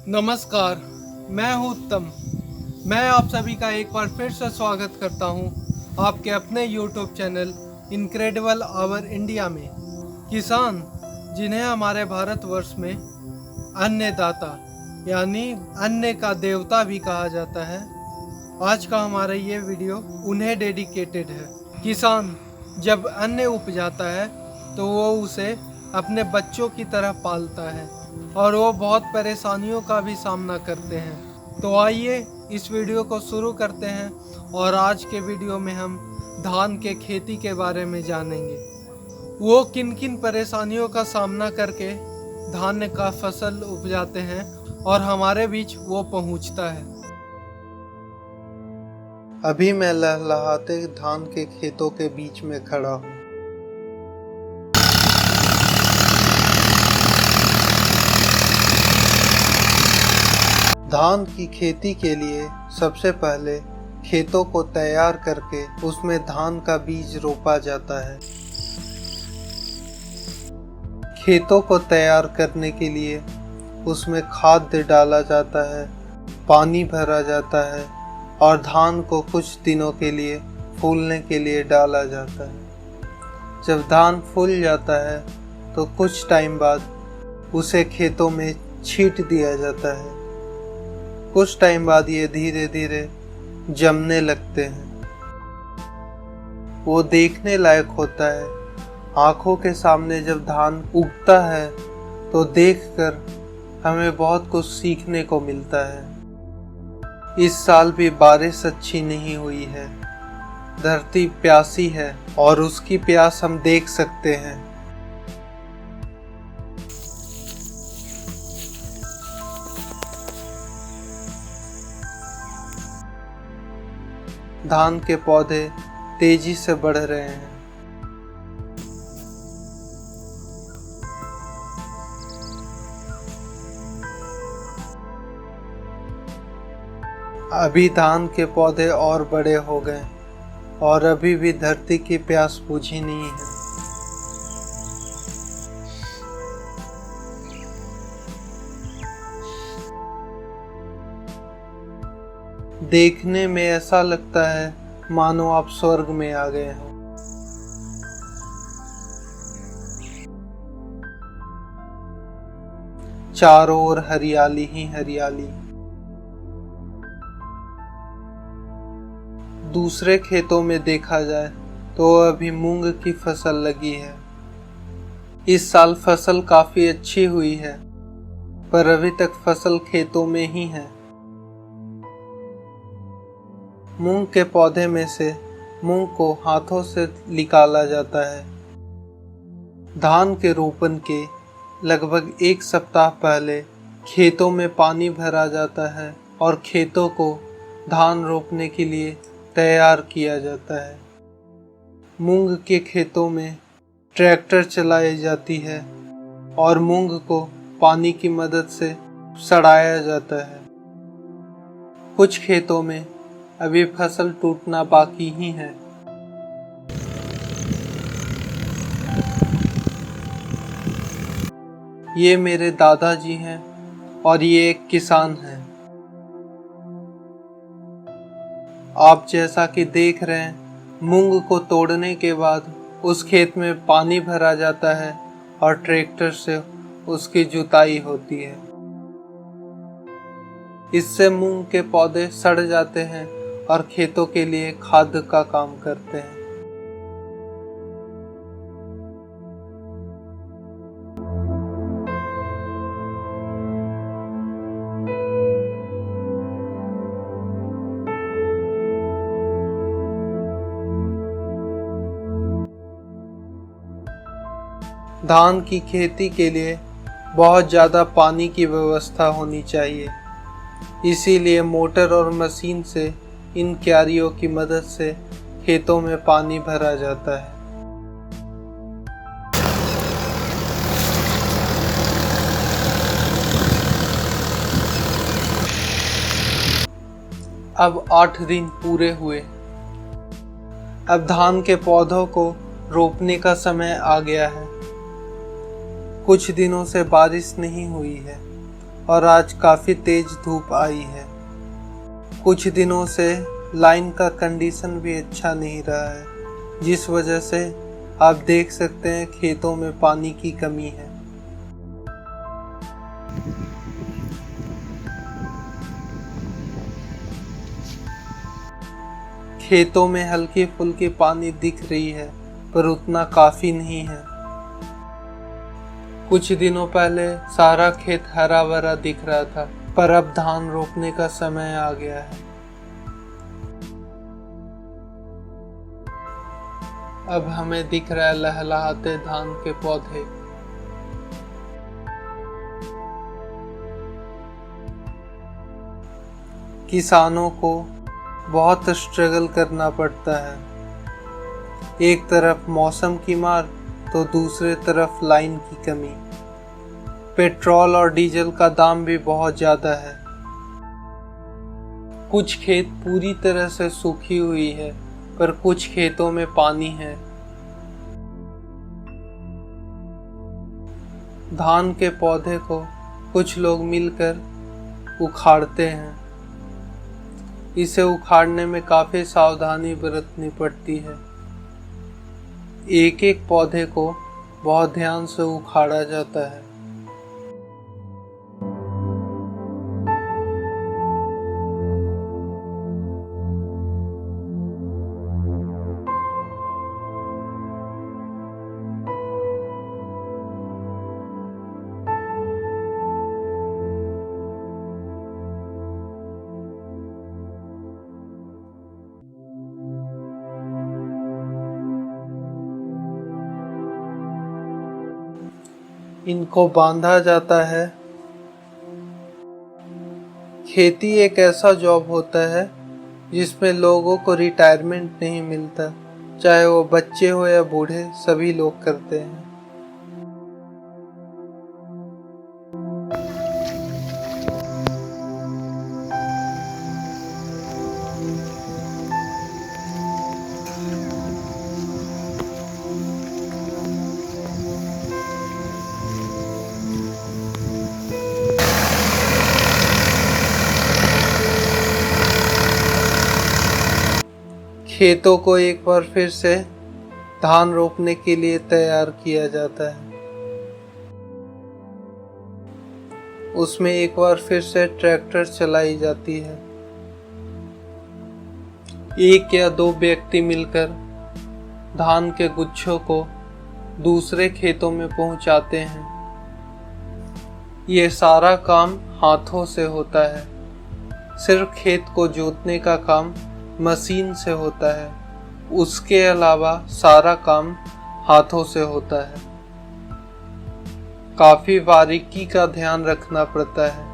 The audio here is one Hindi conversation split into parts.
नमस्कार, मैं हूं उत्तम। मैं आप सभी का एक बार फिर से स्वागत करता हूं आपके अपने YouTube channel incredible our India में। किसान, जिन्हें हमारे भारतवर्ष में अन्नदाता यानी अन्न का देवता भी कहा जाता है, आज का हमारा ये वीडियो उन्हें डेडिकेटेड है। किसान जब अन्न उपजाता है तो वो उसे अपने बच्चों की तरह पालता है और वो बहुत परेशानियों का भी सामना करते हैं। तो आइए इस वीडियो को शुरू करते हैं और आज के वीडियो में हम धान के खेती के बारे में जानेंगे। वो किन किन परेशानियों का सामना करके धान का फसल उपजाते हैं और हमारे बीच वो पहुंचता है। अभी मैं लहलहाते धान के खेतों के बीच में खड़ा हूँ। धान की खेती के लिए सबसे पहले खेतों को तैयार करके उसमें धान का बीज रोपा जाता है। खेतों को तैयार करने के लिए उसमें खाद डाला जाता है, पानी भरा जाता है और धान को कुछ दिनों के लिए फूलने के लिए डाला जाता है। जब धान फूल जाता है तो कुछ टाइम बाद उसे खेतों में छींट दिया जाता है। कुछ टाइम बाद ये धीरे धीरे जमने लगते हैं। वो देखने लायक होता है। आंखों के सामने जब धान उगता है तो देखकर हमें बहुत कुछ सीखने को मिलता है। इस साल भी बारिश अच्छी नहीं हुई है। धरती प्यासी है और उसकी प्यास हम देख सकते हैं। धान के पौधे तेजी से बढ़ रहे हैं। अभी धान के पौधे और बड़े हो गए और अभी भी धरती की प्यास बुझी नहीं है। देखने में ऐसा लगता है मानो आप स्वर्ग में आ गए हो। चारों ओर हरियाली ही हरियाली। दूसरे खेतों में देखा जाए तो अभी मूंग की फसल लगी है। इस साल फसल काफी अच्छी हुई है, पर अभी तक फसल खेतों में ही है। मूंग के पौधे में से मूंग को हाथों से निकाला जाता है। धान के रोपण के लगभग एक सप्ताह पहले खेतों में पानी भरा जाता है और खेतों को धान रोपने के लिए तैयार किया जाता है। मूंग के खेतों में ट्रैक्टर चलाई जाती है और मूंग को पानी की मदद से सड़ाया जाता है। कुछ खेतों में अभी फसल टूटना बाकी ही है। ये मेरे दादाजी हैं और ये एक किसान हैं। आप जैसा कि देख रहे हैं, मूंग को तोड़ने के बाद उस खेत में पानी भरा जाता है और ट्रैक्टर से उसकी जुताई होती है। इससे मूंग के पौधे सड़ जाते हैं और खेतों के लिए खाद का काम करते हैं। धान की खेती के लिए बहुत ज़्यादा पानी की व्यवस्था होनी चाहिए। इसीलिए मोटर और मशीन से इन क्यारियों की मदद से खेतों में पानी भरा जाता है। अब 8 दिन पूरे हुए। अब धान के पौधों को रोपने का समय आ गया है। कुछ दिनों से बारिश नहीं हुई है और आज काफ़ी तेज धूप आई है। कुछ दिनों से लाइन का कंडीशन भी अच्छा नहीं रहा है, जिस वजह से आप देख सकते हैं खेतों में पानी की कमी है। खेतों में हल्की फुल्की पानी दिख रही है, पर उतना काफी नहीं है। कुछ दिनों पहले सारा खेत हरा भरा दिख रहा था, पर अब धान रोपने का समय आ गया है। अब हमें दिख रहा है लहलहाते धान के पौधे। किसानों को बहुत स्ट्रगल करना पड़ता है। एक तरफ मौसम की मार तो दूसरे तरफ लाइन की कमी। पेट्रोल और डीजल का दाम भी बहुत ज़्यादा है। कुछ खेत पूरी तरह से सूखी हुई है, पर कुछ खेतों में पानी है। धान के पौधे को कुछ लोग मिलकर उखाड़ते हैं। इसे उखाड़ने में काफी सावधानी बरतनी पड़ती है। एक एक पौधे को बहुत ध्यान से उखाड़ा जाता है। इनको बांधा जाता है। खेती एक ऐसा जॉब होता है जिसमें लोगों को रिटायरमेंट नहीं मिलता, चाहे वो बच्चे हो या बूढ़े, सभी लोग करते हैं। खेतों को एक बार फिर से धान रोपने के लिए तैयार किया जाता है। उसमें एक बार फिर से ट्रैक्टर चलाई जाती है। एक या दो व्यक्ति मिलकर धान के गुच्छों को दूसरे खेतों में पहुंचाते हैं। ये सारा काम हाथों से होता है। सिर्फ खेत को जोतने का काम मशीन से होता है, उसके अलावा सारा काम हाथों से होता है। काफी बारीकी का ध्यान रखना पड़ता है।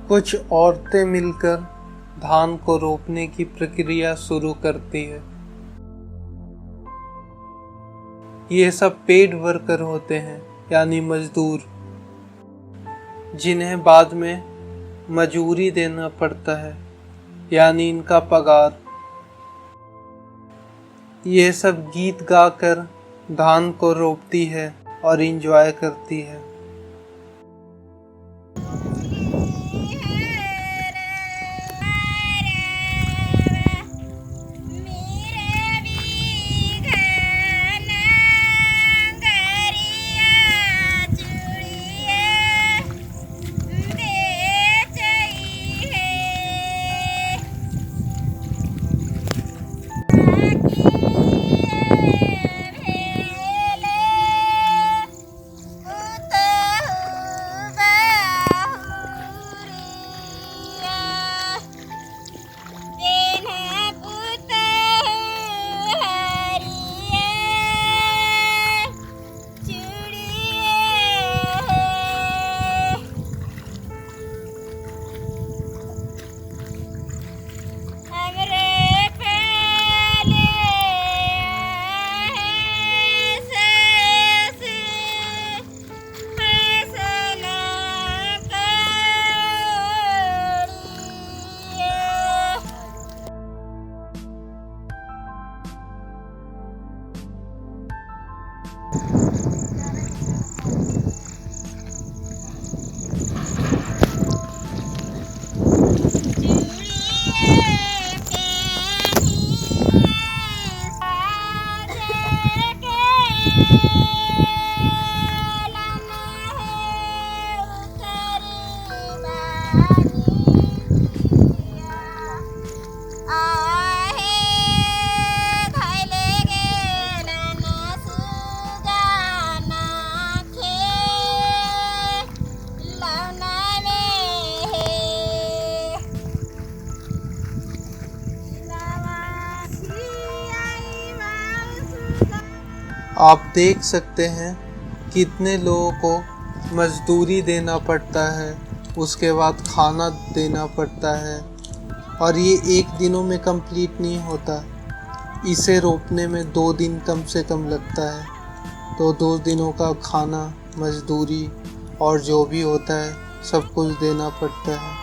कुछ औरतें मिलकर धान को रोपने की प्रक्रिया शुरू करती है। ये सब पेड वर्कर होते हैं, यानी मजदूर, जिन्हें बाद में मजूरी देना पड़ता है, यानी इनका पगार। ये सब गीत गाकर धान को रोपती है और एंजॉय करती है। आप देख सकते हैं कितने लोगों को मजदूरी देना पड़ता है, उसके बाद खाना देना पड़ता है, और ये एक दिनों में कंप्लीट नहीं होता। इसे रोपने में 2 दिन कम से कम लगता है, तो 2 दिनों का खाना, मजदूरी और जो भी होता है सब कुछ देना पड़ता है।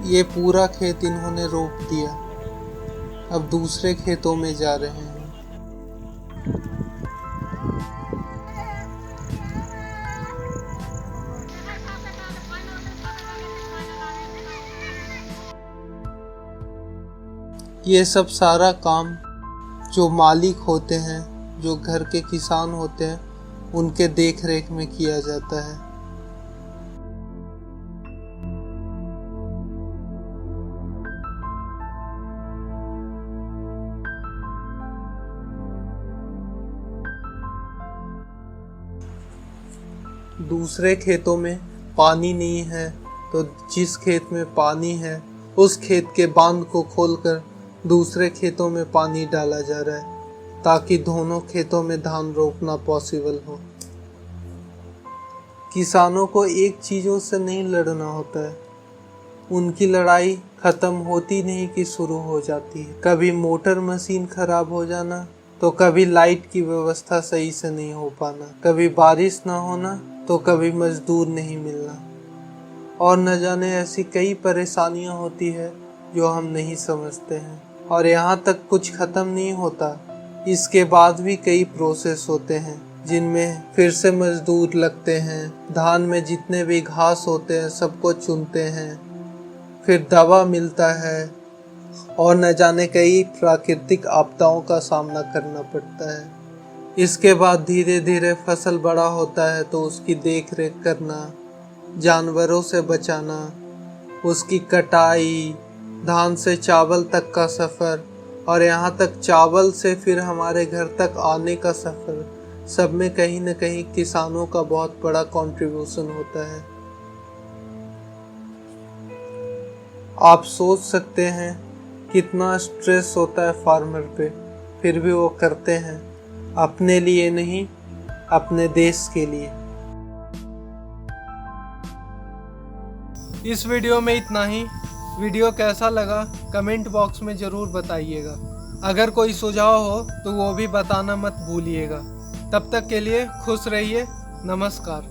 ये पूरा खेत इन्होंने रोप दिया, अब दूसरे खेतों में जा रहे हैं। ये सब सारा काम जो मालिक होते हैं, जो घर के किसान होते हैं, उनके देख रेख में किया जाता है। दूसरे खेतों में पानी नहीं है, तो जिस खेत में पानी है उस खेत के बांध को खोलकर दूसरे खेतों में पानी डाला जा रहा है, ताकि दोनों खेतों में धान रोपना पॉसिबल हो। किसानों को एक चीज़ों से नहीं लड़ना होता है, उनकी लड़ाई ख़त्म होती नहीं कि शुरू हो जाती है। कभी मोटर मशीन ख़राब हो जाना, तो कभी लाइट की व्यवस्था सही से नहीं हो पाना, कभी बारिश ना होना, तो कभी मजदूर नहीं मिलना, और न जाने ऐसी कई परेशानियां होती है जो हम नहीं समझते हैं। और यहाँ तक कुछ ख़त्म नहीं होता, इसके बाद भी कई प्रोसेस होते हैं जिनमें फिर से मजदूर लगते हैं, धान में जितने भी घास होते हैं सबको चुनते हैं, फिर दवा मिलता है, और न जाने कई प्राकृतिक आपदाओं का सामना करना पड़ता है। इसके बाद धीरे धीरे फसल बड़ा होता है, तो उसकी देख रेख करना, जानवरों से बचाना, उसकी कटाई, धान से चावल तक का सफ़र, और यहाँ तक चावल से फिर हमारे घर तक आने का सफ़र, सब में कहीं न कहीं किसानों का बहुत बड़ा कंट्रीब्यूशन होता है। आप सोच सकते हैं कितना स्ट्रेस होता है फार्मर पे, फिर भी वो करते हैं, अपने लिए नहीं, अपने देश के लिए। इस वीडियो में इतना ही। वीडियो कैसा लगा कमेंट बॉक्स में ज़रूर बताइएगा। अगर कोई सुझाव हो तो वो भी बताना मत भूलिएगा। तब तक के लिए खुश रहिए। नमस्कार।